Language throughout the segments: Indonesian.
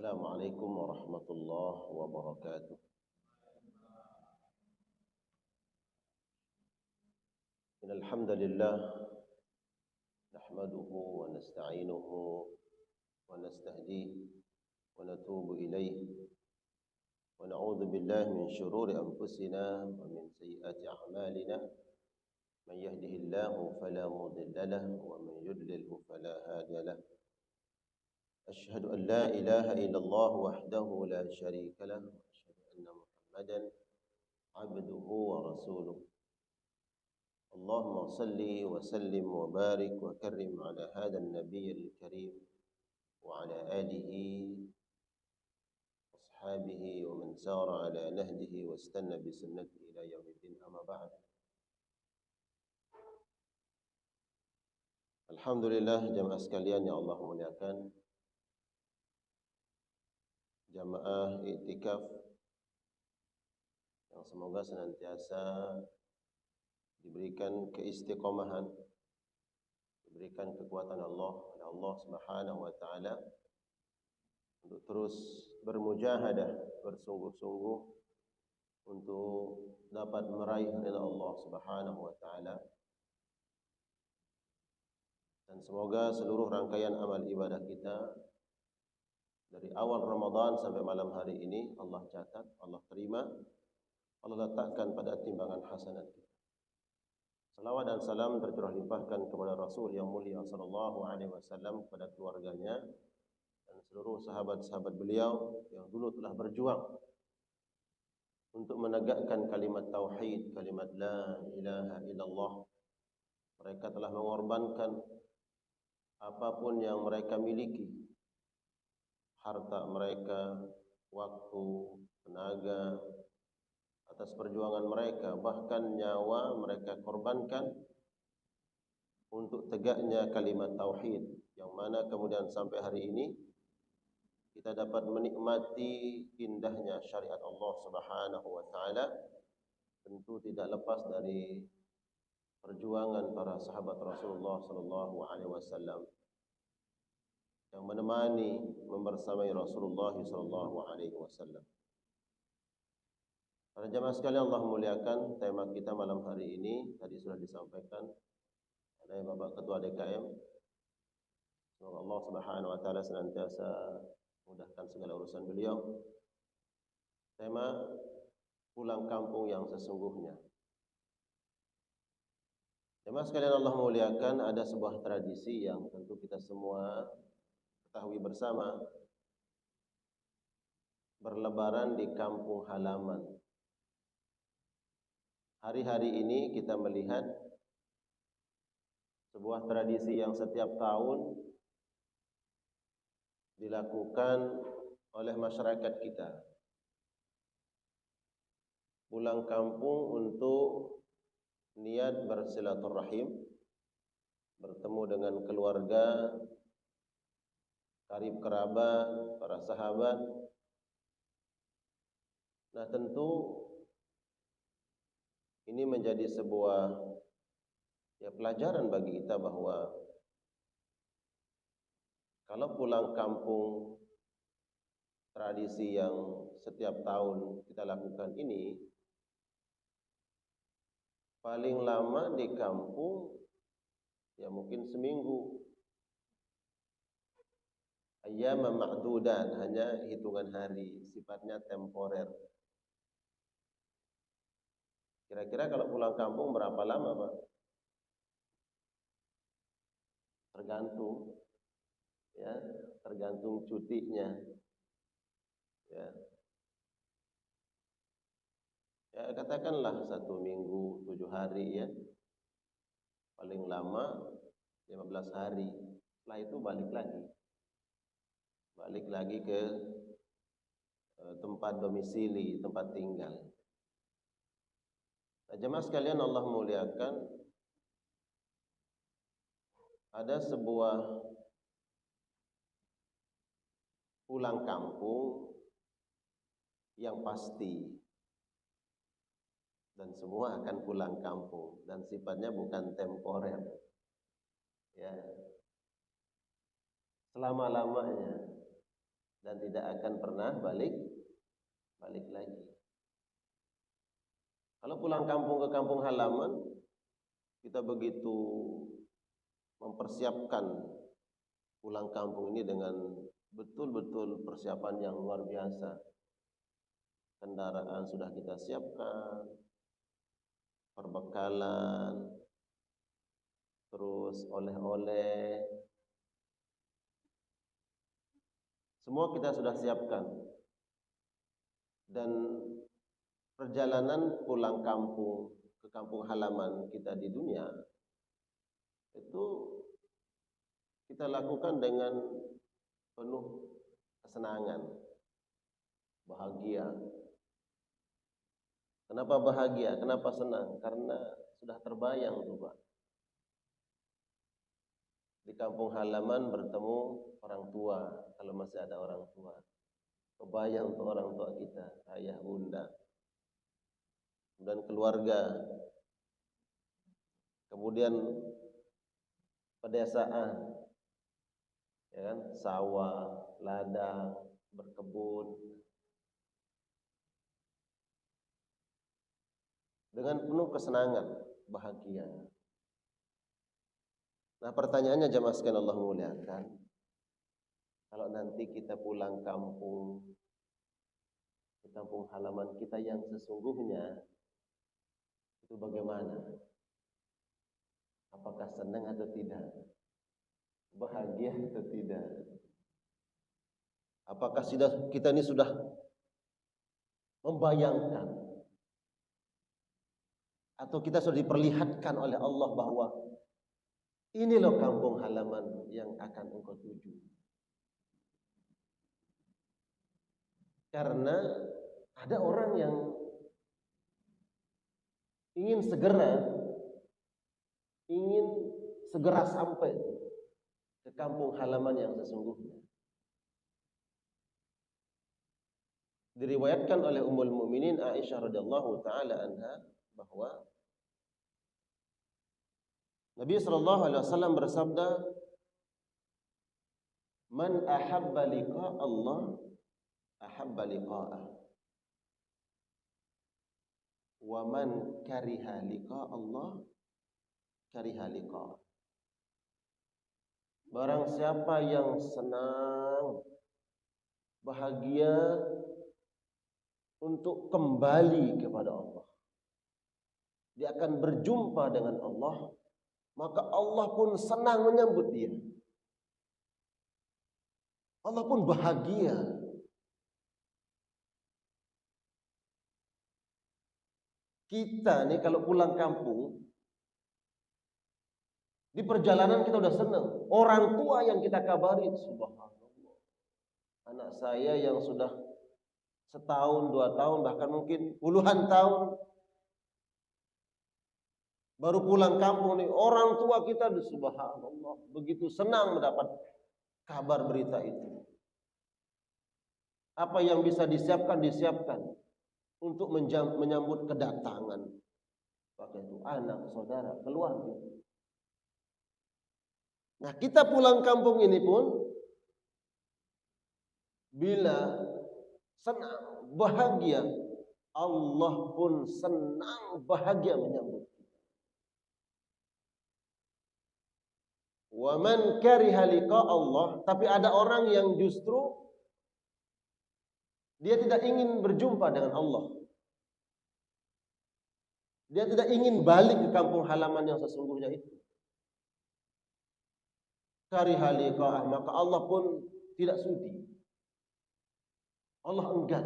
Assalamualaikum warahmatullahi wabarakatuh. Innal hamdalillah nahmaduhu wa nasta'inuhu wa nastahdihi wa natubu ilayhi wa na'udzu billahi min shururi anfusina wa min sayyiati a'malina. Man yahdihillahu fala mudilla lahu wa man yudlilhu fala hadiya lahu. أشهد أن لا إله إلا الله وحده لا شريك له وأشهد أن محمدا عبده ورسوله. اللهم صل وسلم وبارك وكرم على هذا النبي الكريم وعلى آله وأصحابه ومن سار على نهجه واستنى بسنته إلى يوم الدين. أما بعد. Alhamdulillah jamaah sekalian yang Allah muliakan, jamaah iktikaf yang semoga senantiasa diberikan keistiqomahan, diberikan kekuatan Allah oleh Allah Subhanahu wa taala untuk terus bermujahadah, bersungguh-sungguh untuk dapat meraih ridha Allah Subhanahu wa taala. Dan semoga seluruh rangkaian amal ibadah kita dari awal Ramadan sampai malam hari ini Allah catat, Allah terima, Allah letakkan pada timbangan hasanat kita. Salawat dan salam tercurah limpahkan kepada Rasul yang mulia sallallahu alaihi wasallam, kepada keluarganya dan seluruh sahabat-sahabat beliau yang dulu telah berjuang untuk menegakkan kalimat tauhid, kalimat la ilaha illallah. Mereka telah mengorbankan apapun yang mereka miliki, harta mereka, waktu, tenaga, atas perjuangan mereka, bahkan nyawa mereka korbankan untuk tegaknya kalimat tauhid, yang mana kemudian sampai hari ini kita dapat menikmati indahnya syariat Allah Subhanahu wa taala. Tentu tidak lepas dari perjuangan para sahabat Rasulullah sallallahu alaihi wasallam yang menemani, membersamai Rasulullah sallallahu alaihi wasallam. Para jamaah sekalian Allah muliakan, tema kita malam hari ini tadi sudah disampaikan oleh Bapak Ketua DKM. Semoga Allah Subhanahu wa taala senantiasa mudahkan segala urusan beliau. Tema pulang kampung yang sesungguhnya. Jamaah sekalian Allah muliakan, ada sebuah tradisi yang tentu kita semua ketahui bersama, berlebaran di kampung halaman. Hari-hari ini kita melihat sebuah tradisi yang setiap tahun dilakukan oleh masyarakat kita. Pulang kampung untuk niat bersilaturahim, bertemu dengan keluarga, karib kerabat, para sahabat. Nah, tentu ini menjadi sebuah pelajaran bagi kita bahwa kalau pulang kampung, tradisi yang setiap tahun kita lakukan ini, paling lama di kampung mungkin seminggu. Ayyam ma'dudat, hanya hitungan hari, sifatnya temporer. Kira-kira kalau pulang kampung berapa lama, Pak? Tergantung, tergantung cutinya. Katakanlah 1 minggu 7 hari paling lama 15 hari. Setelah itu balik lagi ke tempat domisili, tempat tinggal. Nah, jemaah sekalian Allah muliakan, ada sebuah pulang kampung yang pasti, dan semua akan pulang kampung dan sifatnya bukan temporer, selama-lamanya. dan tidak akan pernah balik lagi. Kalau pulang kampung ke kampung halaman, kita begitu mempersiapkan pulang kampung ini dengan betul-betul persiapan yang luar biasa. Kendaraan sudah kita siapkan, perbekalan, terus oleh-oleh, semua kita sudah siapkan. Dan perjalanan pulang kampung ke kampung halaman kita di dunia itu kita lakukan dengan penuh kesenangan, bahagia. Kenapa bahagia? Kenapa senang? Karena sudah terbayang tuh Pak. Di kampung halaman bertemu orang tua, kalau masih ada orang tua. Kebayang untuk orang tua kita, ayah, bunda, dan keluarga. Kemudian pedesaan, ya kan, sawah, ladang, berkebun, dengan penuh kesenangan, bahagia. Nah, pertanyaannya jemaah sekalian Allah muliakan, kalau nanti kita pulang kampung, ke kampung halaman kita yang sesungguhnya, itu bagaimana? Apakah senang atau tidak? Bahagia atau tidak? Apakah kita ini sudah membayangkan, atau kita sudah diperlihatkan oleh Allah bahwa ini loh kampung halaman yang akan engkau tuju? Karena ada orang yang ingin segera sampai ke kampung halaman yang sesungguhnya. Diriwayatkan oleh Ummul Mukminin Aisyah radhiyallahu taala anha bahwa Nabi sallallahu alaihi wasallam bersabda, "Man ahabba liqa Allah ahabba liqa'ah. Wa man kariha liqa Allah kariha liqa'ah." Barang siapa yang senang, bahagia untuk kembali kepada Allah, dia akan berjumpa dengan Allah, maka Allah pun senang menyambut dia. Allah pun bahagia. Kita nih kalau pulang kampung, di perjalanan kita udah senang. Orang tua yang kita kabari, subhanallah, anak saya yang sudah setahun, 2 tahun, bahkan mungkin puluhan tahun baru pulang kampung nih, orang tua kita, subhanallah, begitu senang mendapat kabar berita itu. Apa yang bisa disiapkan untuk menyambut kedatangan, pakai itu anak, saudara, keluarga. Nah, kita pulang kampung ini pun bila senang, bahagia, Allah pun senang, bahagia menyambut kita. Wa man kariha liqa Allah, tapi ada orang yang justru dia tidak ingin berjumpa dengan Allah. Dia tidak ingin balik ke kampung halaman yang sesungguhnya itu. Kariha liqa'ah, maka Allah pun tidak sudi. Allah enggan.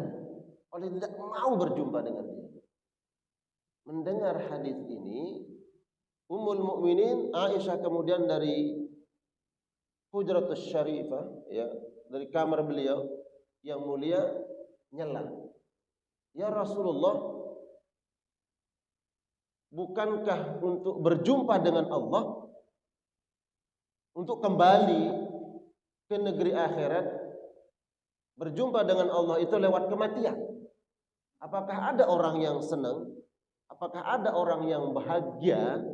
Allah tidak mau berjumpa dengan dia. Mendengar hadis ini, Ummul Mukminin Aisyah kemudian dari Hujratus Syarifah, ya, dari kamar beliau yang mulia, nyela. Ya Rasulullah, bukankah untuk berjumpa dengan Allah, untuk kembali ke negeri akhirat, berjumpa dengan Allah itu lewat kematian? Apakah ada orang yang senang? Apakah ada orang yang bahagia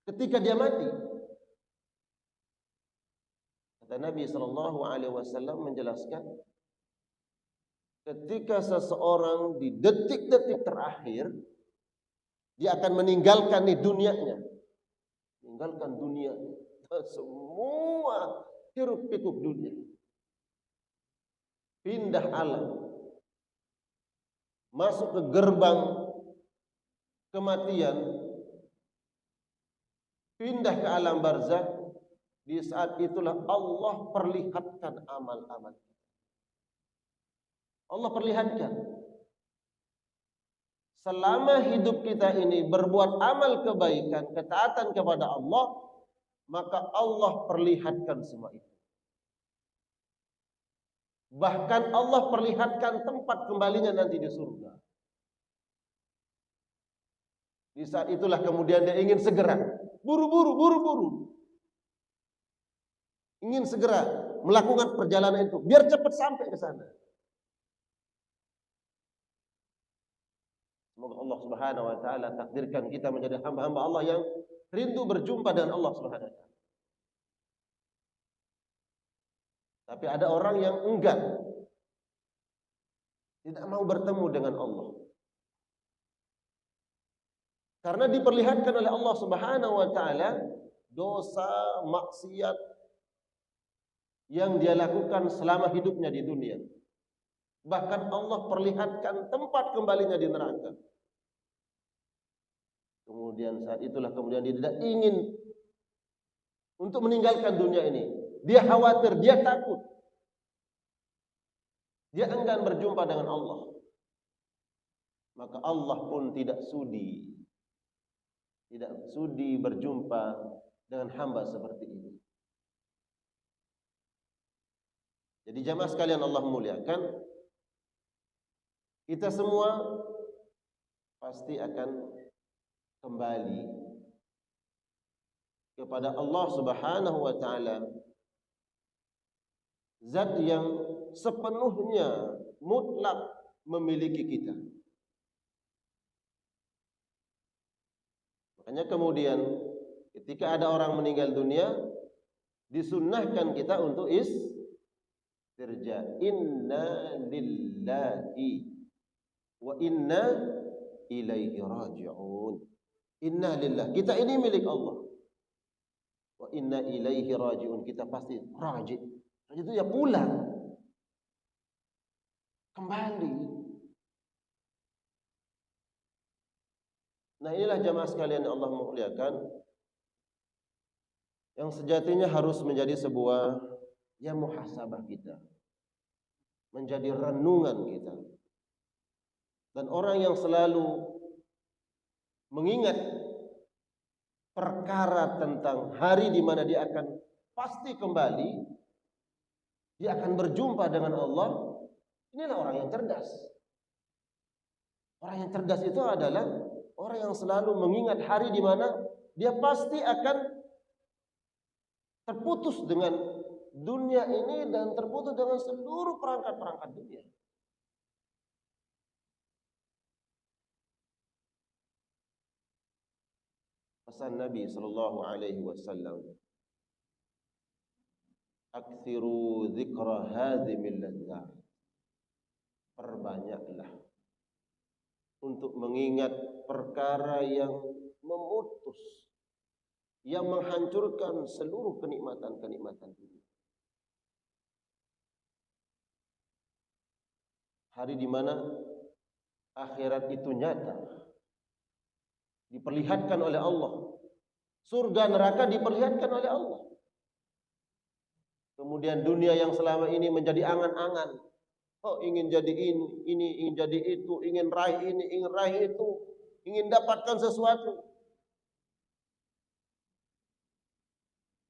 ketika dia mati? Kata Kata Nabi sallallahu alaihi wasallam menjelaskan, ketika seseorang di detik-detik terakhir dia akan meninggalkan dunianya, meninggalkan dunia, semua hiruk pikuk dunia, pindah alam, masuk ke gerbang kematian, pindah ke alam barzakh. Di saat itulah Allah perlihatkan amal-amal. Allah perlihatkan. Selama hidup kita ini berbuat amal kebaikan, ketaatan kepada Allah, maka Allah perlihatkan semua itu. Bahkan Allah perlihatkan tempat kembalinya nanti di surga. Di saat itulah kemudian dia ingin segera, buru-buru, ingin segera melakukan perjalanan itu, biar cepat sampai ke sana. Semoga Allah Subhanahu wa taala takdirkan kita menjadi hamba-hamba Allah yang rindu berjumpa dengan Allah Subhanahu wa taala. Tapi ada orang yang enggan, tidak mau bertemu dengan Allah. Karena diperlihatkan oleh Allah Subhanahu wa taala dosa, maksiat yang dia lakukan selama hidupnya di dunia. Bahkan Allah perlihatkan tempat kembalinya di neraka. Kemudian saat itulah kemudian dia tidak ingin untuk meninggalkan dunia ini. Dia khawatir, dia takut. Dia enggan berjumpa dengan Allah. Maka Allah pun tidak sudi berjumpa dengan hamba seperti ini. Jadi jamaah sekalian Allah muliakan, kita semua pasti akan kembali kepada Allah Subhanahu wa taala, zat yang sepenuhnya mutlak memiliki kita. Makanya kemudian ketika ada orang meninggal dunia, disunnahkan kita untuk istirja. Inna lillahi wa inna ilaihi raji'un. Inna lillah, kita ini milik Allah. Wa inna ilaihi raji'un, kita pasti raji'. Raji' itu ya pulang, kembali. Nah, inilah jamaah sekalian yang Allah muliakan, yang sejatinya harus menjadi sebuah muhasabah kita, menjadi renungan kita. Dan orang yang selalu mengingat perkara tentang hari di mana dia akan pasti kembali, dia akan berjumpa dengan Allah, inilah orang yang cerdas. Orang yang cerdas itu adalah orang yang selalu mengingat hari di mana dia pasti akan terputus dengan dunia ini dan terputus dengan seluruh perangkat-perangkat dunia. Pesan Nabi sallallahu alaihi wasallam, "Aktsiru dzikra hadzimil ladzat." Perbanyaklah untuk mengingat perkara yang memutus, yang menghancurkan seluruh kenikmatan-kenikmatan dunia. Hari di mana akhirat itu nyata, diperlihatkan oleh Allah. Surga neraka diperlihatkan oleh Allah. Kemudian dunia yang selama ini menjadi angan-angan. Oh, ingin jadi ini, ingin jadi itu, ingin raih ini, ingin raih itu, ingin dapatkan sesuatu.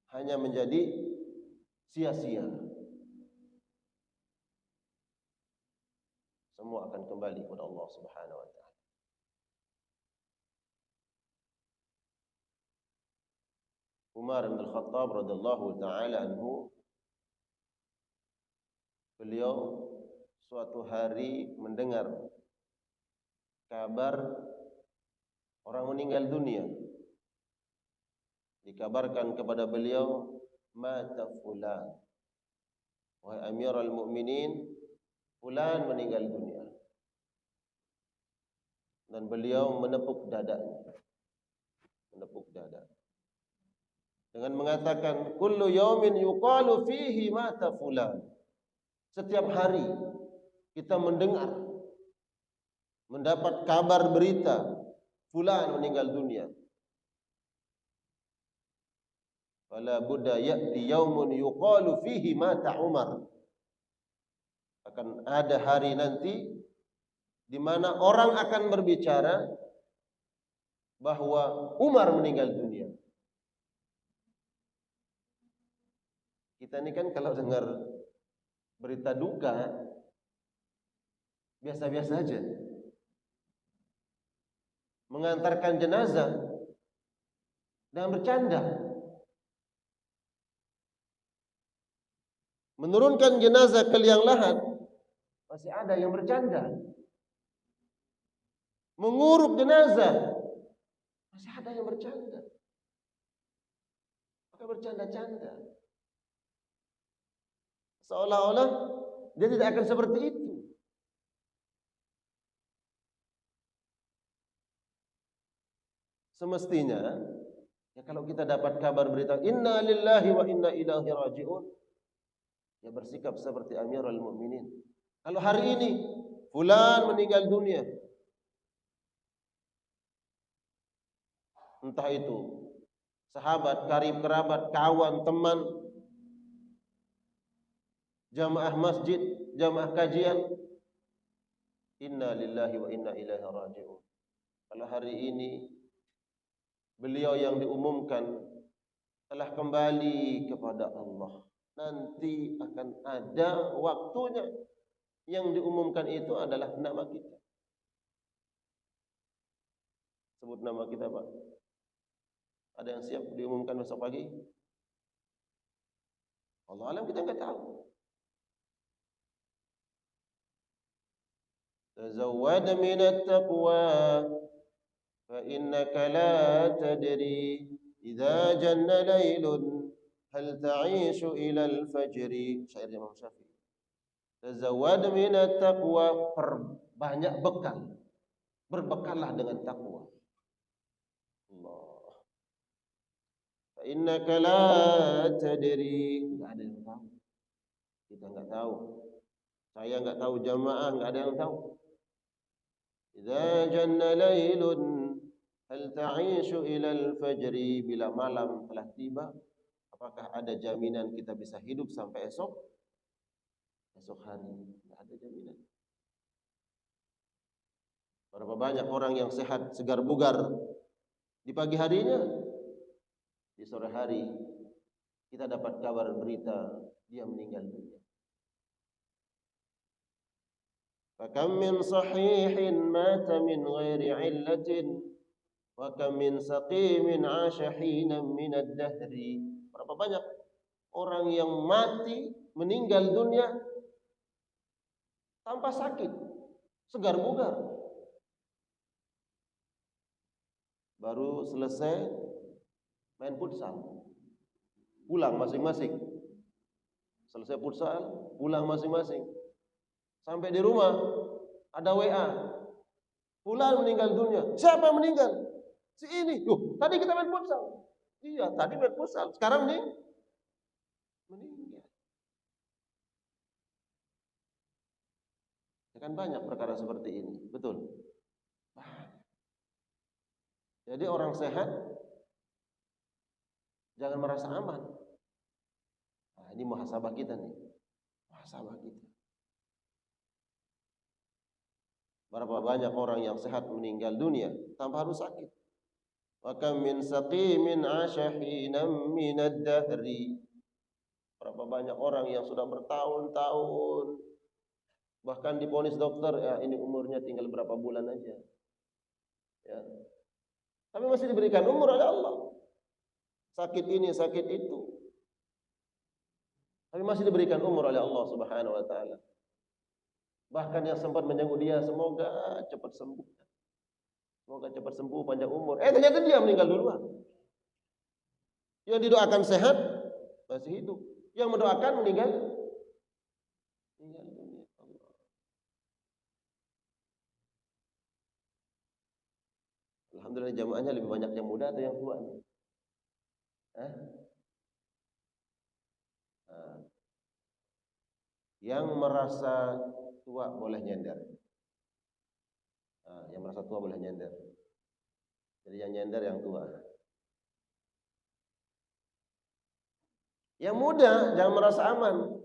Hanya menjadi sia-sia. Semua akan kembali kepada Allah Subhanahu wa taala. Umar bin Khattab radhiyallahu taala anhu, beliau suatu hari mendengar kabar orang meninggal dunia. Dikabarkan kepada beliau, mata fulan, wahai Amirul Mukminin, fulan meninggal dunia. Dan beliau menepuk dadanya. Menepuk dada. Dengan mengatakan, kullu yaumin yuqalu fihi mata fulan. Setiap hari kita mendapat kabar berita fulan meninggal dunia. Fala budda ya'ti yaumun yuqalu fihi mata Umar. Akan ada hari nanti di mana orang akan berbicara bahwa Umar meninggal dunia. Kita ini kan kalau dengar berita duka biasa-biasa aja. Mengantarkan jenazah dan bercanda. Menurunkan jenazah ke liang lahat masih ada yang bercanda. Mengurup jenazah masih ada yang bercanda. Maka bercanda-canda. Seolah-olah dia tidak akan seperti itu. Semestinya, ya kalau kita dapat kabar berita inna lillahi wa inna ilaihi raji'un, ya bersikap seperti Amirul Mukminin. Kalau hari ini fulan meninggal dunia, entah itu sahabat, karib, kerabat, kawan, teman, jamaah masjid, jamaah kajian, inna lillahi wa inna ilaihi raji'un. Kalau hari ini beliau yang diumumkan telah kembali kepada Allah, nanti akan ada waktunya yang diumumkan itu adalah nama kita. Sebut nama kita, Pak. Ada yang siap diumumkan besok pagi? Allah alam, kita enggak tahu. Tazawwad min at-taqwa fa innaka la tadri idza janna laylun hal ta'ishu ila al-fajri. Syair Imam Syafi'i. Tazawwad min at-taqwa, perbanyak bekal. Berbekallah dengan takwa. Allah. Fa innaka la tadri, enggak ada yang tahu. Kita enggak tahu. Saya enggak tahu, jamaah enggak ada yang tahu. Idza janna lailun hal ta'ishu ila al-fajri, bila malam telah tiba, apakah ada jaminan kita bisa hidup sampai esok hari? Tidak ada jaminan. Berapa banyak orang yang sehat, segar bugar di pagi harinya, di sore hari kita dapat kabar berita dia meninggal dunia. Fakam min sahihin mata min ghairi illatin wa kam min saqimin 'asha hinan min ad-dahri. Berapa banyak orang yang mati, meninggal dunia tanpa sakit, segar bugar. Baru selesai main futsal, pulang masing-masing. Selesai futsal, pulang masing-masing. Sampai di rumah ada WA, fulan meninggal dunia. Siapa yang meninggal? Si ini. Loh, tadi kita main futsal. Iya, tadi main futsal. Sekarang nih meninggal. Ya kan banyak perkara seperti ini, betul. Jadi orang sehat jangan merasa aman. Nah, ini muhasabah kita nih. Muhasabah kita. Berapa banyak orang yang sehat meninggal dunia tanpa harus sakit. Wa kam min saqimin 'asha hinam min ad-dahri. Berapa banyak orang yang sudah bertahun-tahun bahkan divonis dokter, ya ini umurnya tinggal berapa bulan aja. Ya. Tapi masih diberikan umur oleh Allah. Sakit ini, sakit itu. Tapi masih diberikan umur oleh Allah Subhanahu wa taala. Bahkan yang sempat menjenguk dia, semoga cepat sembuh. Semoga cepat sembuh, panjang umur. Ternyata dia meninggal duluan. Yang didoakan sehat masih hidup. Yang mendoakan meninggal Alhamdulillah jamaahnya lebih banyak yang muda atau yang tua nih? Hah? Nah, yang merasa tua boleh nyender. Nah, yang merasa tua boleh nyender. Jadi yang nyender yang tua. Yang muda jangan merasa aman.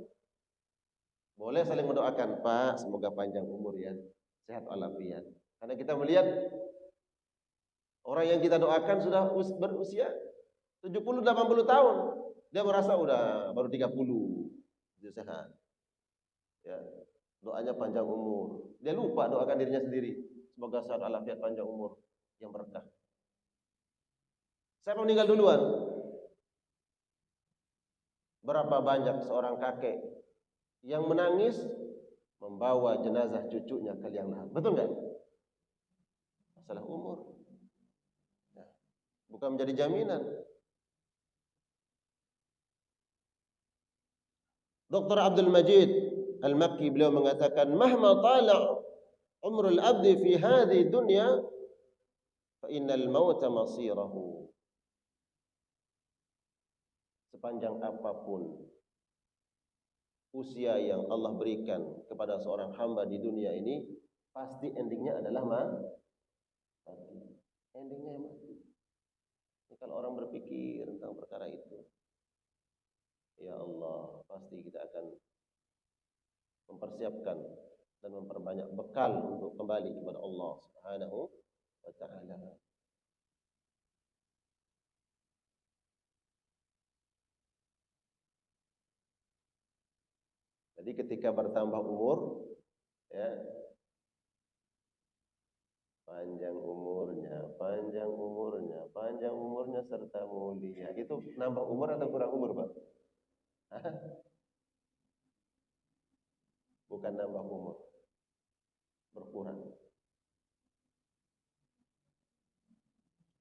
Boleh saling mendoakan, Pak, semoga panjang umur ya, sehat walafiat. Karena kita melihat orang yang kita doakan sudah berusia 70-80 tahun. Dia merasa udah baru 30, dia sehat. Ya, doanya panjang umur. Dia lupa doakan dirinya sendiri. Semoga sehat walafiat, panjang umur yang berkah. Siapa meninggal duluan? Berapa banyak seorang kakek yang menangis membawa jenazah cucunya ke liang lahat. Betul nggak? Masalah umur. Ya. Bukan menjadi jaminan. Dr. Abdul Majid Al-Makki beliau mengatakan, "Mahma tala umrul abdi fi hadhihi dunya, fa innal mauta masirahu." Sepanjang apapun usia yang Allah berikan kepada seorang hamba di dunia ini, pasti endingnya adalah mati. Endingnya mati. Kalau orang berpikir tentang perkara itu, ya Allah, pasti kita akan mempersiapkan dan memperbanyak bekal untuk kembali kepada Allah Subhanahu wa taala. Jadi ketika bertambah umur, ya, panjang umurnya, panjang umurnya, panjang umurnya serta mulia. Itu nambah umur atau kurang umur, Pak? Hah? Bukan nambah umur, berkurang.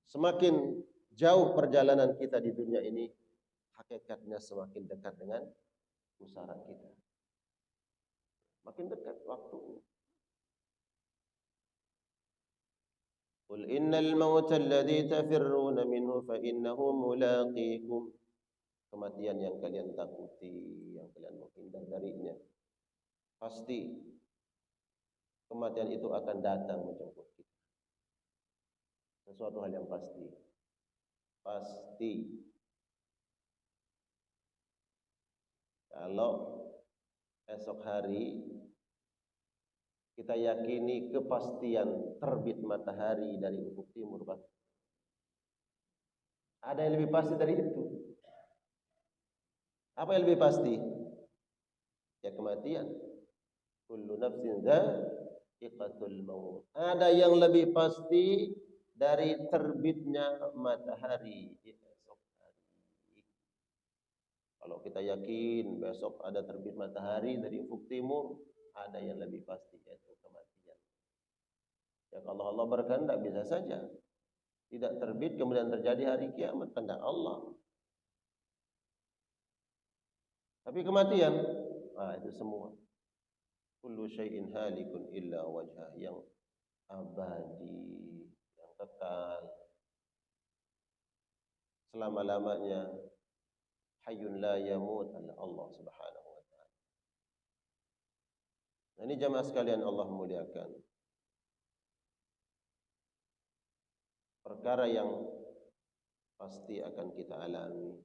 Semakin jauh perjalanan kita di dunia ini, hakikatnya semakin dekat dengan pusara kita. Makin dekat waktu. Qul innal mauta alladhi tafirruna minhu fa innahu mulaqikum. Kematian yang kalian takuti, yang kalian menghindar darinya, pasti kematian itu akan datang menjemput kita. Sesuatu hal yang pasti. Pasti. Kalau esok hari kita yakini kepastian terbit matahari dari ufuk timur, Pak. Ada yang lebih pasti dari itu? Apa yang lebih pasti? Ya kematian. Kullu nafsin dha'iqatul maut. Ada yang lebih pasti dari terbitnya matahari esok hari. Kalau kita yakin besok ada terbit matahari dari ufuk timur, ada yang lebih pasti, yaitu kematian. Ya kalau Allah berkehendak bisa saja tidak terbit kemudian terjadi hari kiamat, kehendak Allah. Tapi kematian, itu semua. Kullu syai'in halikun illa wajhah, yang abadi, yang kekal selama-lamanya. Hayyun la yamut, Allah Subhanahu wa taala. Nah, ini jamaah sekalian Allah muliakan. Perkara yang pasti akan kita alami.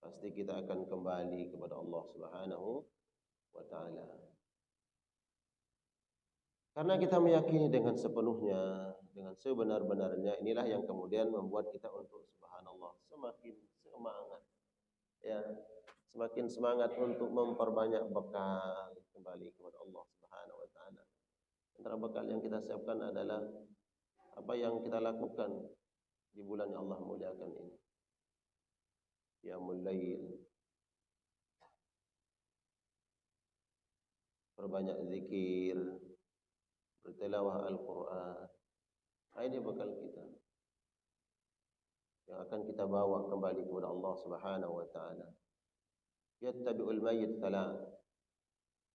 Pasti kita akan kembali kepada Allah Subhanahu wa taala. Karena kita meyakini dengan sepenuhnya, dengan sebenar-benarnya, inilah yang kemudian membuat kita untuk subhanallah semakin semangat. Ya, semakin semangat untuk memperbanyak bekal kembali kepada Allah Subhanahu wa taala. Antara bekal yang kita siapkan adalah apa yang kita lakukan di bulan yang Allah muliakan ini. Qiyamul lail, perbanyak zikir, bertilawah Al-Quran. Ini bekal kita yang akan kita bawa kembali kepada Allah Subhanahu wa taala. Yattabi'ul mayyit salat,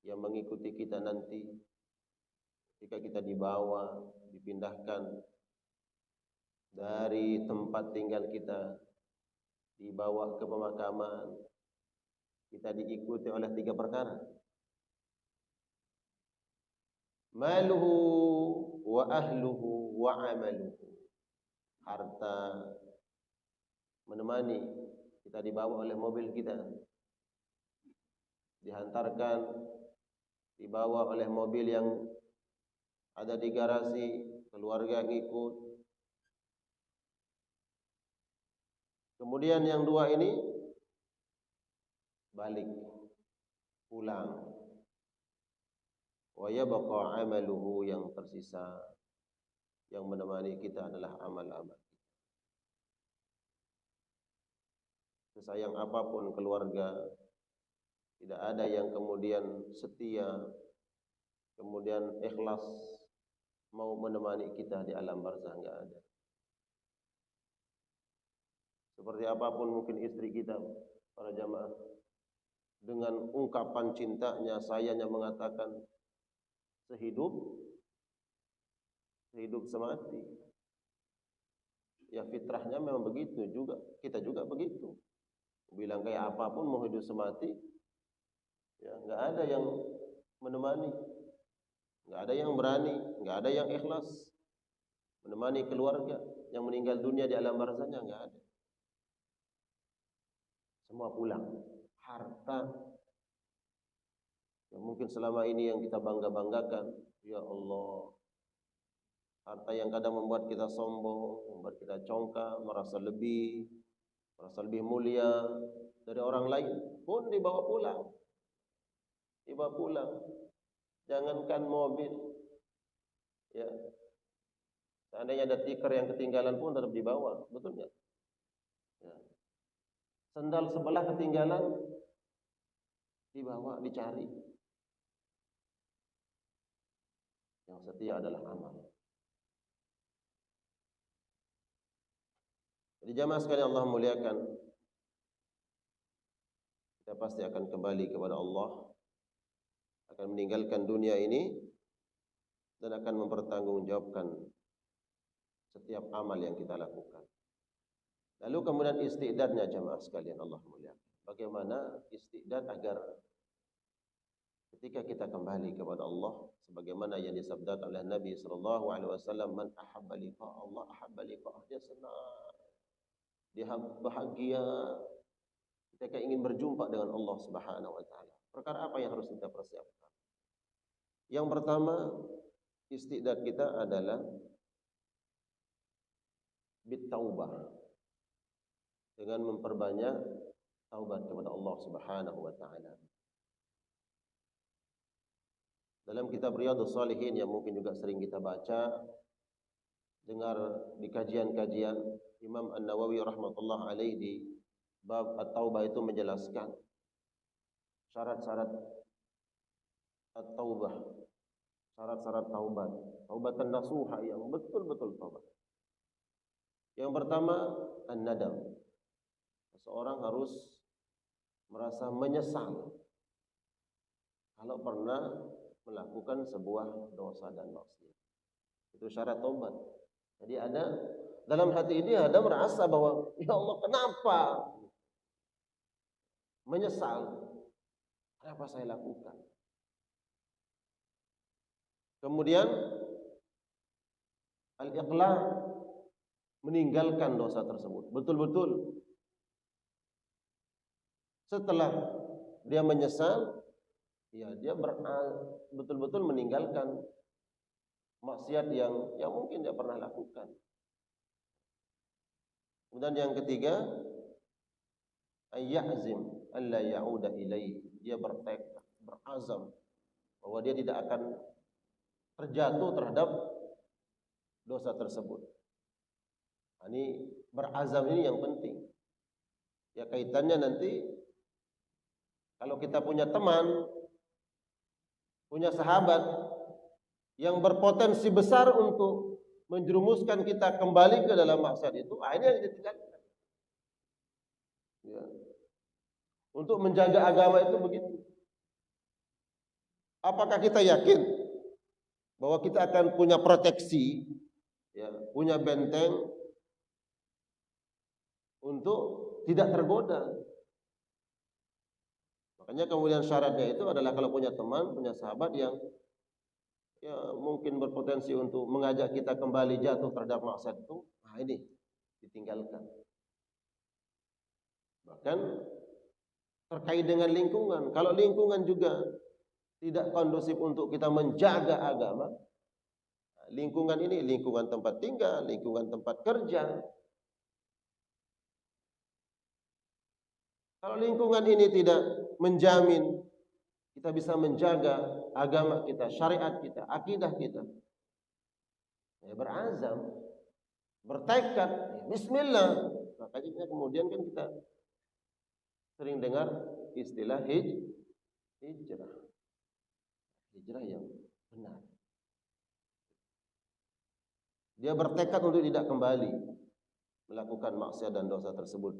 yang mengikuti kita nanti Jika kita dibawa, dipindahkan dari tempat tinggal kita, dibawa ke pemakaman, kita diikuti oleh 3 perkara. Maluhu wa ahluhu wa amaluhu. Harta menemani, kita dibawa oleh mobil kita, dihantarkan, dibawa oleh mobil yang ada di garasi, keluarga ngikut. Kemudian yang 2 ini balik, pulang. Wa yabqa amaluhu, yang tersisa, yang menemani kita adalah amal-amal. Sesayang apapun keluarga, tidak ada yang kemudian setia, kemudian ikhlas mau menemani kita di alam barzah, enggak ada. Seperti apapun mungkin istri kita, para jamaah, dengan ungkapan cintanya, sayangnya mengatakan sehidup semati. Ya fitrahnya memang begitu juga, kita juga begitu. Bilang kayak apapun mau hidup semati, ya enggak ada yang menemani, enggak ada yang berani, enggak ada yang ikhlas menemani keluarga yang meninggal dunia di alam barzahnya, enggak ada. Semua pulang. Harta yang mungkin selama ini yang kita bangga-banggakan, ya Allah, harta yang kadang membuat kita sombong, membuat kita congkak, merasa lebih mulia dari orang lain, pun dibawa pulang. Dibawa pulang. Jangankan mobil, ya, seandainya ada tikar yang ketinggalan pun tetap dibawa, betul nggak? Ya. Sendal sebelah ketinggalan, dibawa, dicari. Yang setia adalah amal. Jadi jamaah sekalian Allah muliakan, kita pasti akan kembali kepada Allah, akan meninggalkan dunia ini dan akan mempertanggungjawabkan setiap amal yang kita lakukan. Lalu kemudian istiqdadnya jamaah sekalian Allah muliakan. Bagaimana istiqdad agar ketika kita kembali kepada Allah, sebagaimana yang disabdakan oleh Nabi sallallahu alaihi wasallam, man ahabba liqa Allah ahabba liqa'ah. Dia senang, dia bahagia ketika ingin berjumpa dengan Allah Subhanahu wa taala. Perkara apa yang harus kita persiapkan? Yang pertama, istiqdad kita adalah bitaubah, dengan memperbanyak taubat kepada Allah Subhanahu wa taala. Dalam kitab Riyadhus Shalihin yang mungkin juga sering kita baca, dengar di kajian-kajian, Imam An-Nawawi rahmatullah alaih di bab at-taubah itu menjelaskan syarat-syarat at-taubah, syarat-syarat taubat, taubatan nasuha yang betul-betul taubat. Yang pertama, an-nadam. Seseorang harus merasa menyesal kalau pernah melakukan sebuah dosa dan maksiat. Itu syarat taubat. Jadi ada dalam hati ini ada merasa bahwa ya Allah, kenapa? Menyesal. Kenapa saya lakukan? Kemudian al-iqla', meninggalkan dosa tersebut. Betul-betul setelah dia menyesal, ya dia betul-betul meninggalkan maksiat yang mungkin dia pernah lakukan. Kemudian yang ketiga, ayyazim alla ya'uda ilaihi. Dia bertekad, berazam bahwa dia tidak akan terjatuh terhadap dosa tersebut. Ini berazam ini yang penting. Ya kaitannya nanti kalau kita punya teman, punya sahabat yang berpotensi besar untuk menjerumuskan kita kembali ke dalam maksiat itu, ini yang ditinggalkan. Ya. Untuk menjaga agama itu begitu. Apakah kita yakin bahwa kita akan punya proteksi, ya, punya benteng untuk tidak tergoda. Makanya kemudian syaratnya itu adalah kalau punya teman, punya sahabat yang ya mungkin berpotensi untuk mengajak kita kembali jatuh terhadap maksiat itu, nah ini ditinggalkan. Bahkan terkait dengan lingkungan, kalau lingkungan juga tidak kondusif untuk kita menjaga agama, lingkungan ini lingkungan tempat tinggal, lingkungan tempat kerja. Kalau lingkungan ini tidak menjamin kita bisa menjaga agama kita, syariat kita, akidah kita, ya berazam, bertekad, ya bismillah. Makanya kemudian kan kita sering dengar istilah hijrah. Hijrah yang benar. Dia bertekad untuk tidak kembali melakukan maksiat dan dosa tersebut.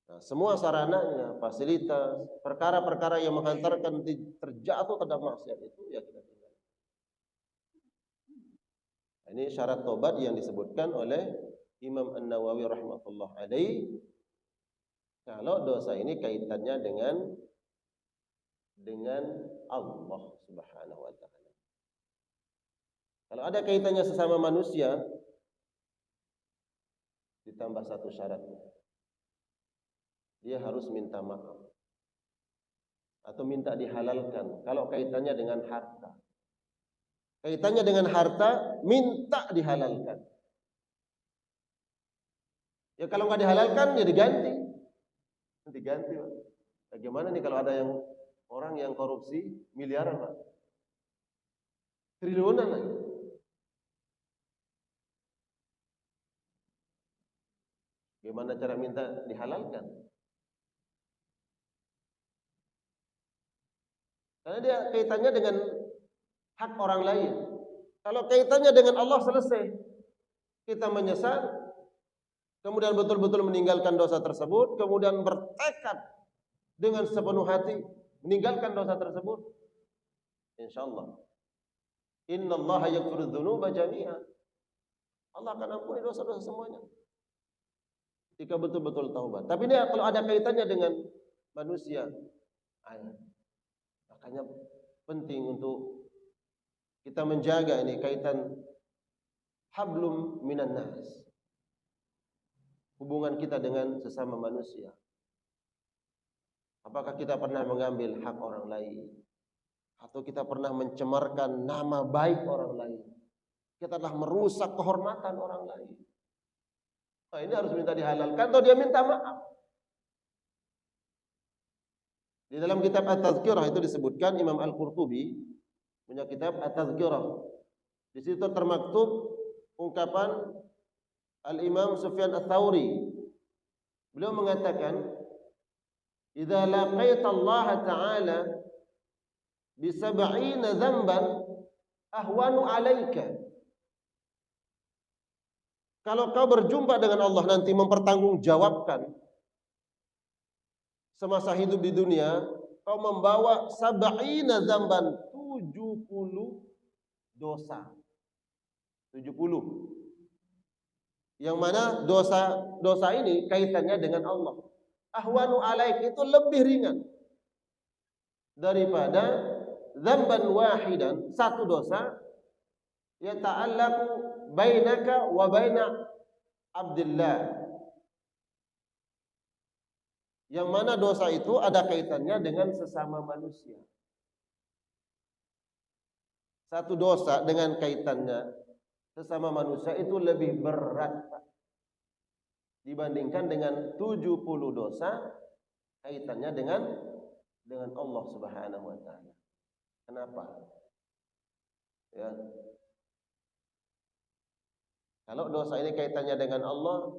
Nah, semua sarananya, fasilitas, perkara-perkara yang menghantarkan terjatuh terhadap maksiat itu ya kita tinggal. Nah, ini syarat tobat yang disebutkan oleh Imam An-Nawawi rahmatullah alaihi. Kalau dosa ini kaitannya dengan Allah Subhanahu wa taala. Kalau ada kaitannya sesama manusia, ditambah satu syaratnya. Dia harus minta maaf atau minta dihalalkan. Kalau kaitannya dengan harta, kaitannya dengan harta, minta dihalalkan. Ya kalau nggak dihalalkan, ya diganti. Pak. Bagaimana nih kalau ada yang orang yang korupsi miliaran, Pak? Triliunan lagi. Bagaimana cara minta dihalalkan? Karena dia kaitannya dengan hak orang lain. Kalau kaitannya dengan Allah selesai. Kita menyesal, kemudian betul-betul meninggalkan dosa tersebut, kemudian bertekad dengan sepenuh hati meninggalkan dosa tersebut. Insyaallah. Innallaha yaghfiru dzunuba jami'a. Allah akan ampuni dosa-dosa semuanya. Jika betul-betul taubat. Tapi ini kalau ada kaitannya dengan manusia, makanya penting untuk kita menjaga ini kaitan hablum minan nas. Hubungan kita dengan sesama manusia. Apakah kita pernah mengambil hak orang lain? Atau kita pernah mencemarkan nama baik orang lain? Kita telah merusak kehormatan orang lain. Nah, ini harus minta dihalalkan atau dia minta maaf. Di dalam kitab At-Tazkirah itu disebutkan Imam Al-Qurtubi punya kitab At-Tazkirah. Di situ termaktub ungkapan Al-Imam Sufyan Ats-Tsauri. Beliau mengatakan, "Idza laqaita Allah Ta'ala bi 70 dzamban ahwanu 'alaika." Kalau kau berjumpa dengan Allah nanti mempertanggungjawabkan semasa hidup di dunia, kau membawa 70 dzamban, 70 dosa. 70. Yang mana dosa ini kaitannya dengan Allah. Ahwanu alaik itu lebih ringan daripada dzamban wahidan, satu dosa yata'allaqu bainaka wa baina abdillah, yang mana dosa itu ada kaitannya dengan sesama manusia. Satu dosa dengan kaitannya sesama manusia itu lebih berat, Pak, dibandingkan dengan 70 dosa kaitannya dengan Allah Subhanahu wa taala. Kenapa? Ya. Kalau dosa ini kaitannya dengan Allah,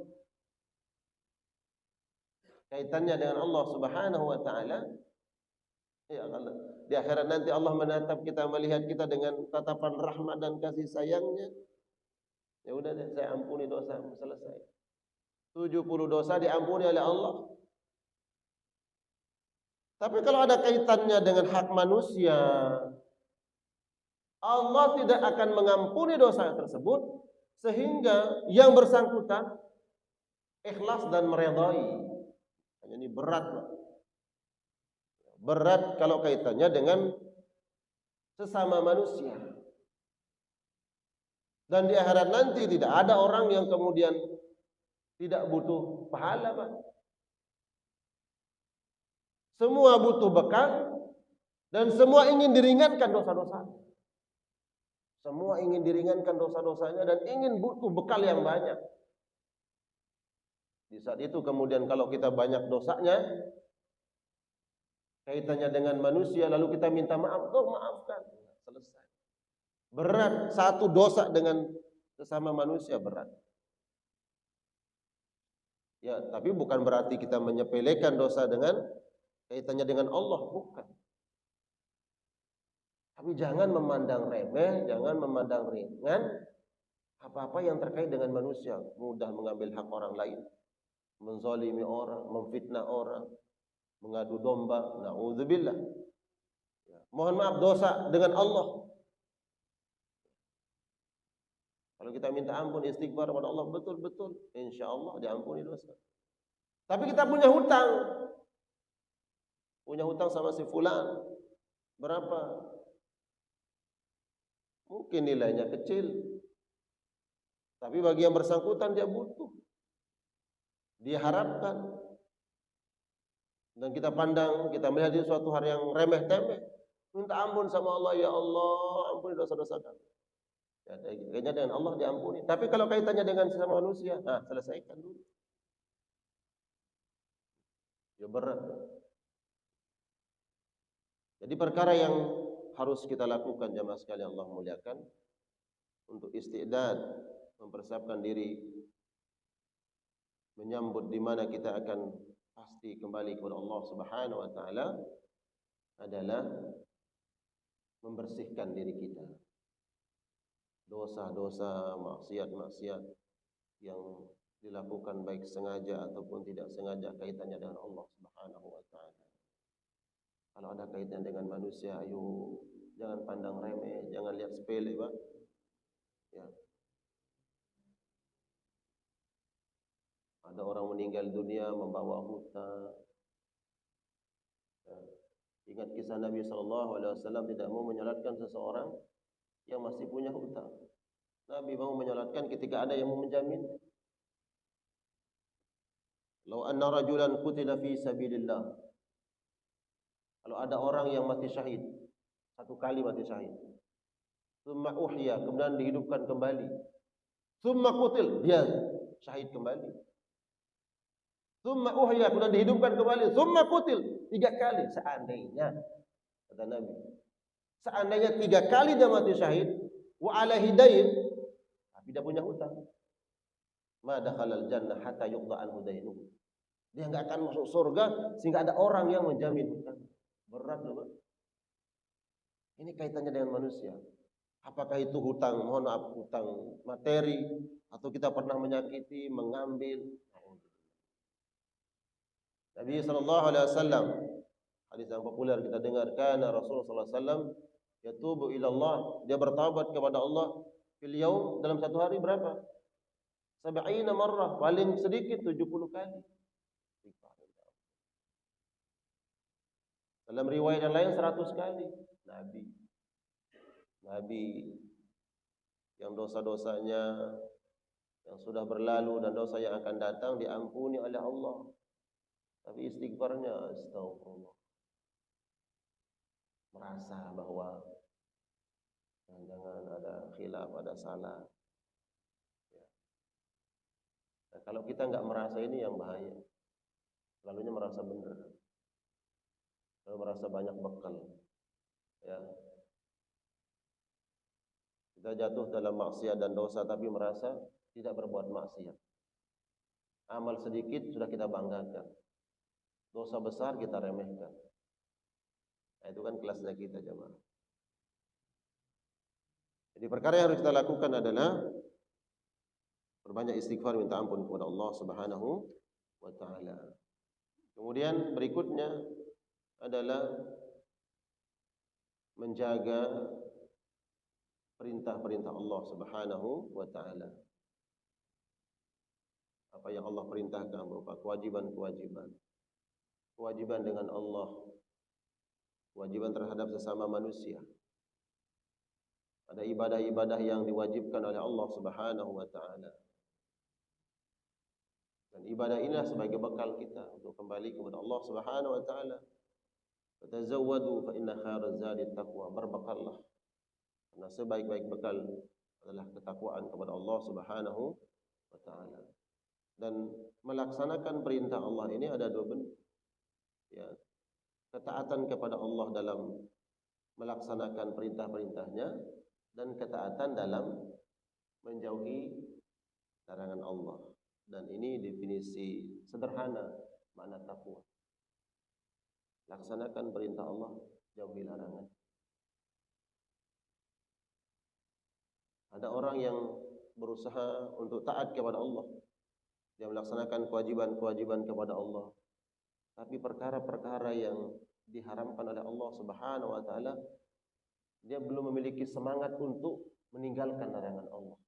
kaitannya dengan Allah Subhanahu wa taala, ya Allah, di akhirat nanti Allah menatap kita, melihat kita dengan tatapan rahmat dan kasih sayangnya. Ya udah deh, saya ampuni dosa, selesai. 70 dosa diampuni oleh Allah. Tapi kalau ada kaitannya dengan hak manusia, Allah tidak akan mengampuni dosa tersebut sehingga yang bersangkutan ikhlas dan meredai. Ini berat, Pak. Berat kalau kaitannya dengan sesama manusia. Dan di akhirat nanti tidak ada orang yang kemudian tidak butuh pahala, Pak. Semua butuh bekal dan semua ingin diringankan dosa-dosanya. Semua ingin diringankan dosa-dosanya dan ingin butuh bekal yang banyak. Di saat itu kemudian kalau kita banyak dosanya, kaitannya dengan manusia, lalu kita minta maaf, oh maafkan, selesai. Berat satu dosa dengan sesama manusia, berat. Ya, tapi bukan berarti kita menyepelekan dosa dengan kaitannya dengan Allah, bukan. Tapi jangan memandang remeh, jangan memandang ringan apa-apa yang terkait dengan manusia. Mudah mengambil hak orang lain, menzalimi orang, memfitnah orang, mengadu domba, na'udzubillah. Ya. Mohon maaf dosa dengan Allah. Kalau kita minta ampun, istighfar kepada Allah, betul-betul, insya Allah diampuni dosa. Tapi kita punya hutang. Punya hutang sama si fulan. Berapa? Mungkin nilainya kecil, tapi bagi yang bersangkutan dia butuh, dia harapkan, dan kita pandang, kita melihat di suatu hal yang remeh-temeh, minta ampun sama Allah, ya Allah, ampuni dosa-dosa kami. Ya, kayaknya dengan Allah diampuni. Tapi kalau kaitannya dengan sesama manusia, nah selesaikan dulu. Ya berat. Jadi perkara yang harus kita lakukan jamaah sekalian Allah muliakan untuk isti'dad, mempersiapkan diri menyambut di mana kita akan pasti kembali kepada Allah Subhanahu wa taala adalah membersihkan diri kita. Dosa-dosa, maksiat-maksiat yang dilakukan baik sengaja ataupun tidak sengaja kaitannya dengan Allah Subhanahu wa taala. Kalau ada kaitan dengan manusia, ayo jangan pandang remeh, jangan lihat sepele, Pak. Ya. Ada orang meninggal dunia membawa hutang. Ya. Ingat kisah Nabi SAW tidak mau menyolatkan seseorang yang masih punya hutang. Nabi mau menyolatkan ketika ada yang mau menjamin. Lau anna rajulan qutila fi sabilillah. Kalau ada orang yang mati syahid, satu kali mati syahid, summa uhya, kemudian dihidupkan kembali, summa qutil, dia syahid kembali, summa uhya, kemudian dihidupkan kembali, summa qutil, 3 kali. Seandainya, kata Nabi, seandainya 3 kali dia mati syahid, wa ala hidayin, tapi dia punya hutang, ma dakhalal jannah hatta yuqda anhu dainuhu, dia enggak akan masuk surga sehingga ada orang yang menjamin hutang. Berat loh, Pak. Ini kaitannya dengan manusia. Apakah itu hutang, mohon maaf, hutang materi, atau kita pernah menyakiti, mengambil. Nabi SAW, hadis yang populer kita dengar, karena Rasulullah SAW yatubu ilallah, dia bertaubat kepada Allah fil yaum, dalam satu hari berapa? 70 marrah, paling sedikit 70 kali. Dalam riwayat yang lain 100 kali. Nabi yang dosa-dosanya yang sudah berlalu dan dosa yang akan datang diampuni oleh Allah. Tapi istighfarnya astagfirullah. Merasa bahwa jangan ada khilaf, ada salah. Ya. Nah, kalau kita enggak merasa ini yang bahaya. Lalunya merasa benar. Lalu merasa banyak bekal. Ya. Kita jatuh dalam maksiat dan dosa tapi merasa tidak berbuat maksiat. Amal sedikit sudah kita banggakan. Dosa besar kita remehkan. Nah, itu kan kelasnya kita jemaah. Jadi perkara yang harus kita lakukan adalah berbanyak istighfar, minta ampun kepada Allah Subhanahu wa taala. Kemudian berikutnya adalah menjaga perintah-perintah Allah Subhanahu wa taala. Apa yang Allah perintahkan berupa kewajiban-kewajiban. Kewajiban dengan Allah, kewajiban terhadap sesama manusia. Ada ibadah-ibadah yang diwajibkan oleh Allah Subhanahu wa taala. Dan ibadah inilah sebagai bekal kita untuk kembali kepada Allah Subhanahu wa taala. Fatazawwadu fa inna khairaz zadi taqwa. Berbekallah. Karena sebaik-baik bekal adalah ketakwaan kepada Allah Subhanahu wa taala. Dan melaksanakan perintah Allah ini ada dua bentuk. Ya. Ketaatan kepada Allah dalam melaksanakan perintah-perintahnya dan ketaatan dalam menjauhi larangan Allah. Dan ini definisi sederhana makna takwa. Laksanakan perintah Allah, jauhi larangan. Ada orang yang berusaha untuk taat kepada Allah. Dia melaksanakan kewajiban-kewajiban kepada Allah. Tapi perkara-perkara yang diharamkan oleh Allah Subhanahu wa taala, dia belum memiliki semangat untuk meninggalkan larangan Allah.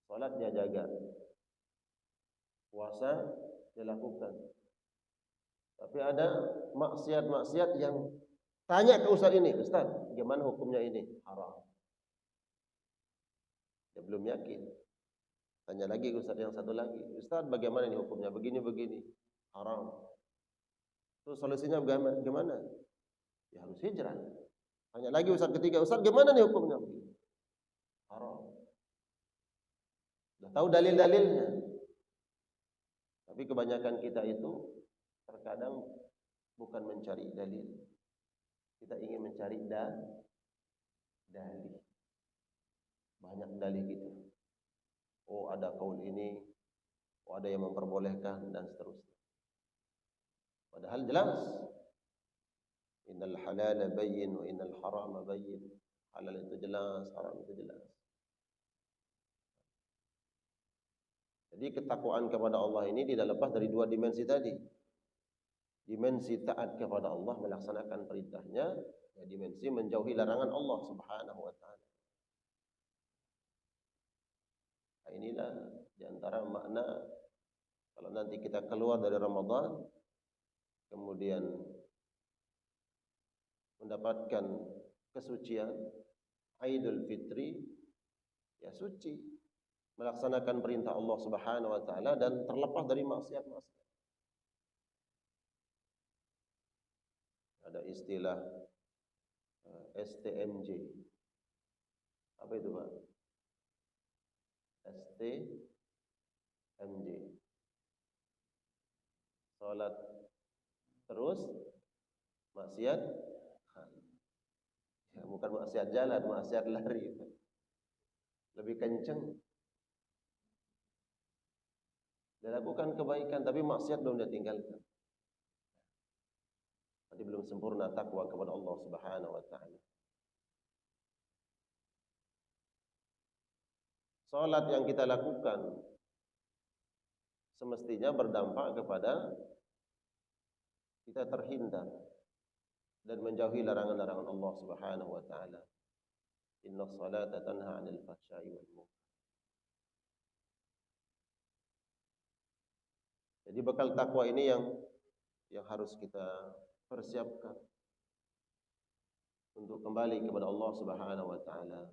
Salat dia jaga. Puasa dia lakukan. Tapi ada maksiat-maksiat yang tanya ke ustaz ini, "Ustaz, gimana hukumnya ini?" Haram. Dia belum yakin. Tanya lagi ke ustaz yang satu lagi, "Ustaz, bagaimana ini hukumnya?" "Begini-begini." Haram. Terus solusinya gimana? Ya harus hijrah. Tanya lagi ustaz ketiga, "Ustaz, gimana nih hukumnya?" "Begini." Haram. Sudah tahu dalil-dalilnya. Tapi kebanyakan kita itu terkadang bukan mencari dalil. Kita ingin mencari dalil. Banyak dalil kita. Oh, ada kaul ini, oh ada yang memperbolehkan dan seterusnya. Padahal jelas, innal halala bayyin wa innal harama bayyin. Halal itu jelas, haram itu jelas. Jadi ketakwaan kepada Allah ini tidak lepas dari dua dimensi tadi. Dimensi taat kepada Allah, melaksanakan perintahnya, ya dimensi menjauhi larangan Allah Subhanahu wa taala. Nah, inilah di antara makna kalau nanti kita keluar dari Ramadan kemudian mendapatkan kesucian Idul Fitri, ya suci, melaksanakan perintah Allah Subhanahu wa taala dan terlepas dari maksiat-maksiat. Ada istilah STMJ. Apa itu, Pak? STMJ. Salat terus, maksiat. Ya, bukan maksiat jalan, maksiat lari. Lebih kenceng. Dia lakukan kebaikan, tapi maksiat belum dia tinggalkan. Jadi belum sempurna takwa kepada Allah Subhanahu wa taala. Salat yang kita lakukan semestinya berdampak kepada kita terhindar dan menjauhi larangan-larangan Allah Subhanahu wa taala. Inna salata tanha 'anil fahsya'i wal munkar. Jadi bekal takwa ini yang harus kita persiapkan untuk kembali kepada Allah Subhanahu wa taala.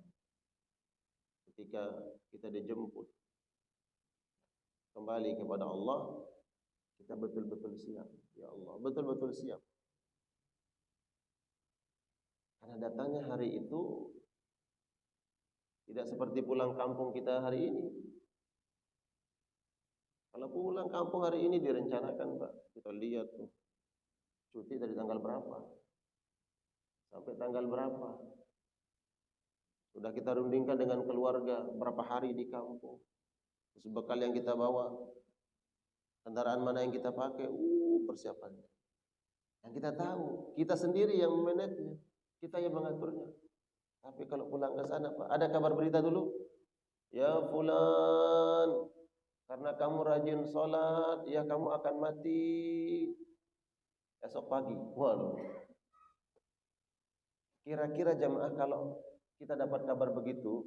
Ketika kita dijemput kembali kepada Allah, kita betul-betul siap. Ya Allah, betul-betul siap. Karena datangnya hari itu tidak seperti pulang kampung kita hari ini. Kalau pulang kampung hari ini direncanakan, Pak. Kita lihat tuh. Cuti dari tanggal berapa? Sampai tanggal berapa? Sudah kita rundingkan dengan keluarga berapa hari di kampung. Terus bekal yang kita bawa, kendaraan mana yang kita pakai, persiapannya. Yang kita tahu, kita sendiri yang memanagenya, kita yang mengaturnya. Tapi kalau pulang ke sana, Pak, ada kabar berita dulu. Ya fulan, karena kamu rajin sholat, ya kamu akan mati esok pagi. Waduh. Kira-kira jamaah kalau kita dapat kabar begitu,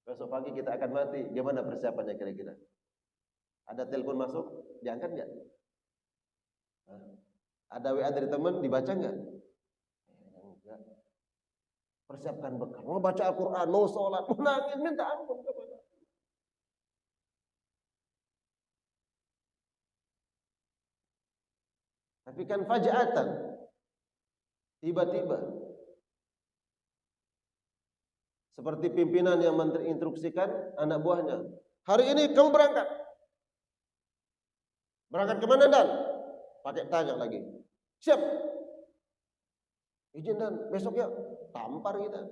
besok pagi kita akan mati, gimana persiapannya kira-kira? Ada telepon masuk, diangkat nggak? Ada WA dari teman, dibaca nggak? Enggak. Persiapkan bekal. Mau baca Al-Quran, mau sholat, mau nangis, minta ampun kepada. Tapi kan faja'atan, tiba-tiba. Seperti pimpinan yang menginstruksikan anak buahnya. Hari ini kamu berangkat. Berangkat kemana Dan? Pakai tanya lagi. Siap. Izin Dan, besok ya. Tampar kita.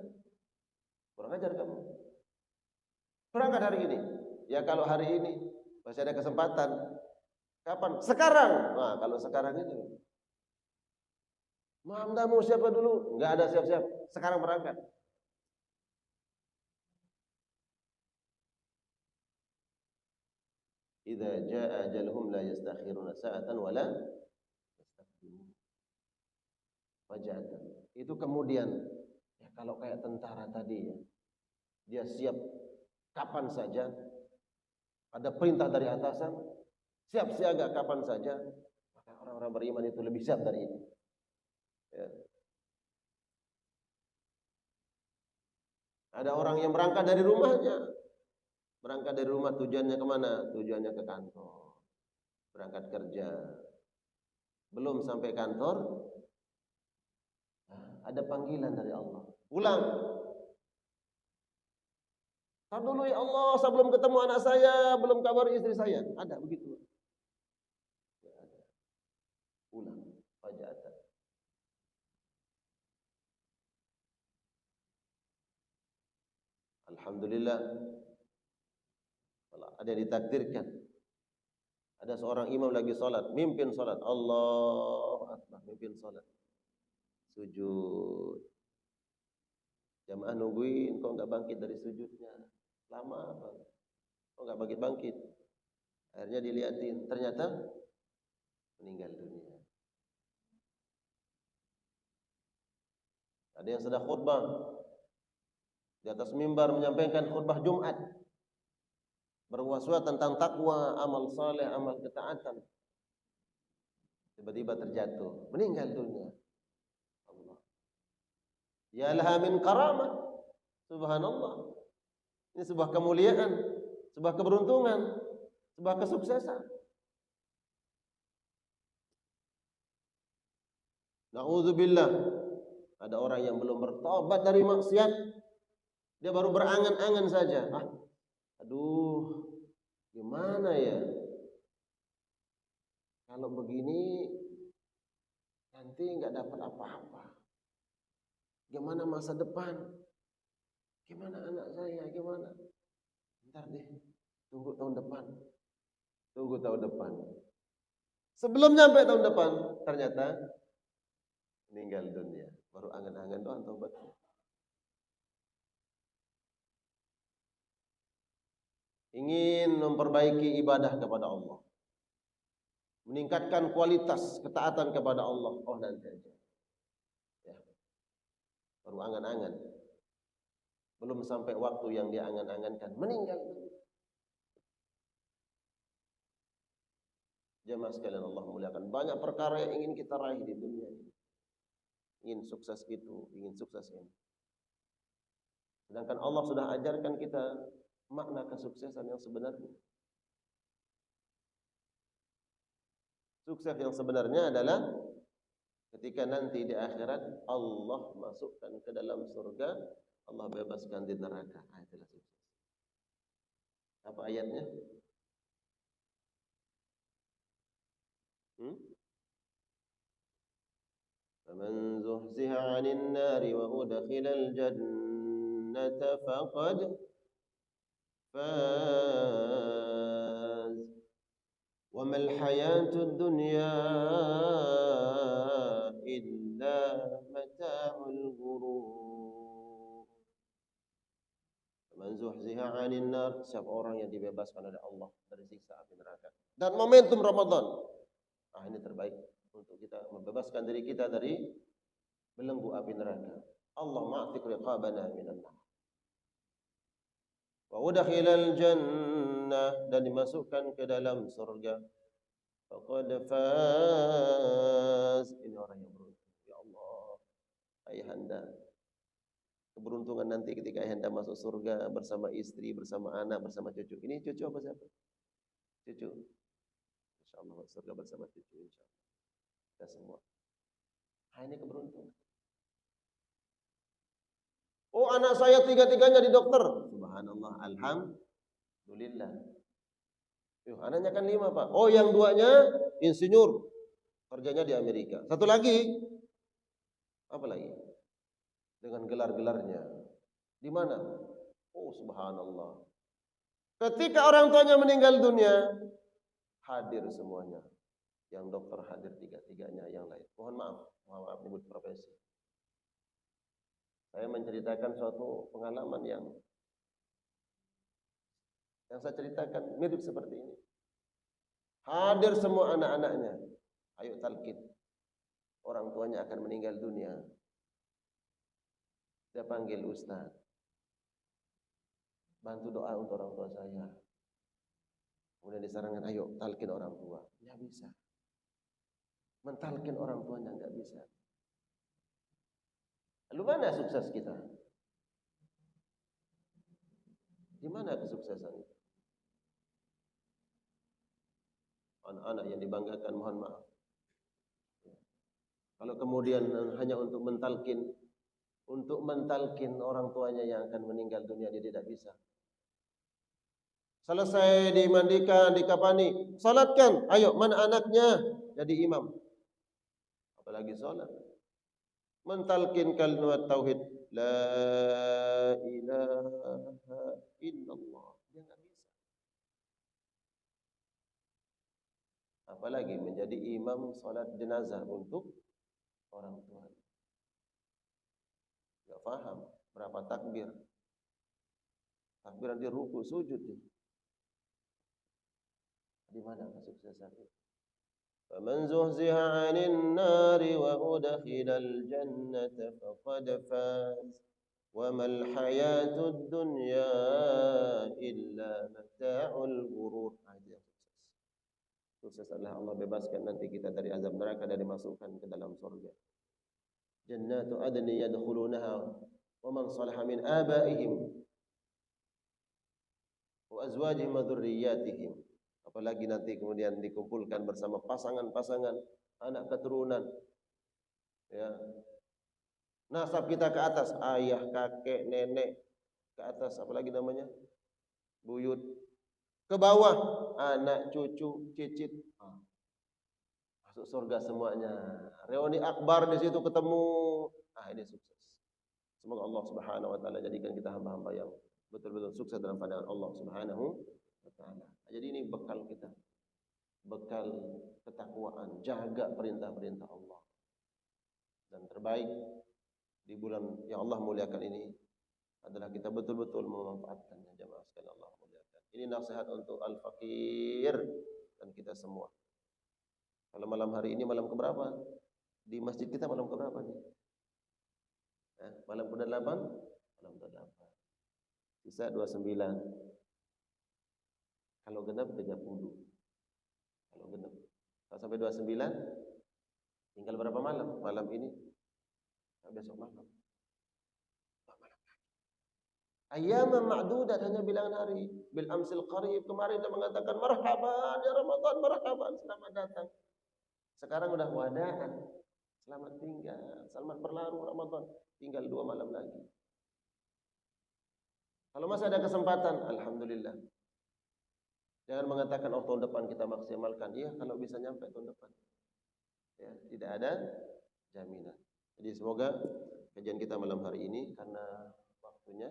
Kurang ajar kamu. Berangkat hari ini. Ya kalau hari ini masih ada kesempatan. Kapan? Sekarang. Nah kalau sekarang itu. Mau siapa dulu? Enggak ada siap-siap. Sekarang berangkat. Idza jaa ajaluhum la yastakhiruna sa'atan wa la yastaqdimun. Faja'atan. Itu kemudian ya kalau kayak tentara tadi ya. Dia siap kapan saja. Ada perintah dari atasan, siap siaga kapan saja. Maka orang-orang beriman itu lebih siap dari ini. Ya. Ada orang yang berangkat dari rumahnya. Berangkat dari rumah tujuannya kemana? Tujuannya ke kantor. Berangkat kerja. Belum sampai kantor, ada panggilan dari Allah. Pulang. Tar dulu ya Allah, saya belum ketemu anak saya, belum kabar istri saya. Ada begitu. Ya, ada. Pulang. Faja'atan. Alhamdulillah. Ada yang ditakdirkan. Ada seorang imam lagi salat, mimpin salat. Allahu Akbar, mimpin salat. Sujud. Jamaah nungguin, kok enggak bangkit dari sujudnya. Lama banget. Kok enggak bangkit-bangkit. Akhirnya dilihatin, ternyata meninggal dunia. Ada yang sedang khutbah di atas mimbar menyampaikan khutbah Jumat. Berwaswas tentang takwa, amal saleh, amal ketaatan. Tiba-tiba terjatuh, meninggal dunia. Allah. Ya laha min karamah. Subhanallah. Ini sebuah kemuliaan, sebuah keberuntungan, sebuah kesuksesan. Na'udzubillah. Ada orang yang belum bertobat dari maksiat, dia baru berangan-angan saja. Aduh, gimana ya? Kalau begini nanti nggak dapat apa-apa. Gimana masa depan? Gimana anak saya? Gimana? Ntar deh, tunggu tahun depan. Tunggu tahun depan. Sebelum nyampe tahun depan, ternyata meninggal dunia. Baru angan-angan doang taubat. Ingin memperbaiki ibadah kepada Allah, meningkatkan kualitas ketaatan kepada Allah. Oh nanti aja. Ya. Baru angan-angan. Belum sampai waktu yang dia angan-angankan, meninggal. Jemaah sekalian Allah muliakan. Banyak perkara yang ingin kita raih di dunia ini. Ingin sukses itu, ingin sukses ini. Sedangkan Allah sudah ajarkan kita makna kesuksesan yang sebenarnya. Sukses yang sebenarnya adalah ketika nanti di akhirat Allah masukkan ke dalam surga, Allah bebaskan di neraka. Itulah sukses. Apa ayatnya? فمن زحزح عن النار وأدخل الجنة فقد فاز وما الحياة الدنيا إلا متاع الغرور. فمن زحزح عن النار, siapa orang yang dibebaskan oleh Allah dari siksa api neraka. Dan momentum Ramadan, ini terbaik untuk kita membebaskan diri kita dari belenggu api neraka. Allah ma'tiq riqabana minan nar. Wa udkhilal jannah, dan dimasukkan ke dalam surga. Faqad faz, ini orang yang beruntung. Ya Allah, ayahanda, keberuntungan nanti ketika ayahanda masuk surga bersama istri, bersama anak, bersama cucu. Ini cucu apa siapa? Cucu. Insyaallah masuk surga bersama cucu, insyaallah. Kita semua. Ini keberuntungan. Oh, anak saya tiga-tiganya di dokter. Subhanallah, alhamdulillah. Anaknya kan 5, Pak. Oh, yang 2-nya insinyur. Kerjanya di Amerika. Satu lagi, apa lagi? Dengan gelar-gelarnya. Di mana? Oh, subhanallah. Ketika orang tuanya meninggal dunia, hadir semuanya. Yang dokter hadir tiga-tiganya, yang lain. Mohon maaf nyebut profesi. Saya menceritakan suatu pengalaman yang saya ceritakan mirip seperti ini. Hadir semua anak-anaknya. Ayo talqin. Orang tuanya akan meninggal dunia. Dia panggil ustaz. Bantu doa untuk orang tua saya. Kemudian disarankan, ayo talqin orang tua. Tidak bisa. Mentalqin orang tuanya enggak bisa. Lalu mana sukses kita? Di mana kesuksesan itu? Anak-anak yang dibanggakan, mohon maaf. Kalau kemudian hanya untuk mentalkin orang tuanya yang akan meninggal dunia, dia tidak bisa. Selesai dimandikan, dikafani, salatkan. Ayo, mana anaknya? Jadi imam. Apalagi salat. Mentalkin kalimat tauhid, la ilaha illallah. Dia enggak bisa. Apalagi menjadi imam salat jenazah untuk orang tua. Enggak paham berapa takbir. Takbiran dia ruku, sujud dia. Di mana kesuksesan itu? Faman zuhziha 'anil nari wa udkhilal jannata faqad faz. Wa mal hayatud dunya illa mata'ul ghurur. Sukses adalah Allah bebaskan nanti kita dari azab neraka dan dimasukkan ke dalam surga. Jannatu adni yadkhulunaha wa man salaha min abaihim wa azwajihim wa dzurriyyatihim. Apalagi nanti kemudian dikumpulkan bersama pasangan-pasangan, anak keturunan. Ya. Nasab kita ke atas, ayah, kakek, nenek ke atas, apalagi namanya? Buyut. Ke bawah, anak, cucu, cicit. Masuk surga semuanya. Reuni akbar di situ ketemu. Ini sukses. Semoga Allah Subhanahu wa taala jadikan kita hamba-hamba yang betul-betul sukses dalam pandangan Allah Subhanahu wa taala. Jadi ini bekal kita. Bekal ketakwaan, jaga perintah-perintah Allah. Dan terbaik di bulan yang Allah muliakan ini adalah kita betul-betul memanfaatkannya, jemaah sekalian Allah muliakan. Ini nasihat untuk al-fakir dan kita semua. Kalau malam hari ini malam keberapa? Di masjid kita malam keberapa nih? Malam ke-8? Malam ke-8. Sisa 29. Kalau genap 30. Kalau genap. Kalau sampai 29, tinggal berapa malam? Malam ini. Besok malam. Ayyaman ma'dudat, hanya bilangan hari. Bil amsil qarib, kemarin dia mengatakan marhaban ya Ramadan, marhaban, selamat datang. Sekarang udah wadaan. Selamat tinggal, selamat berlalu Ramadan. Tinggal 2 malam lagi. Kalau masih ada kesempatan, alhamdulillah. Jangan mengatakan tahun depan kita maksimalkan. Iya, kalau bisa nyampe tahun depan. Ya, tidak ada jaminan. Jadi semoga kajian kita malam hari ini karena waktunya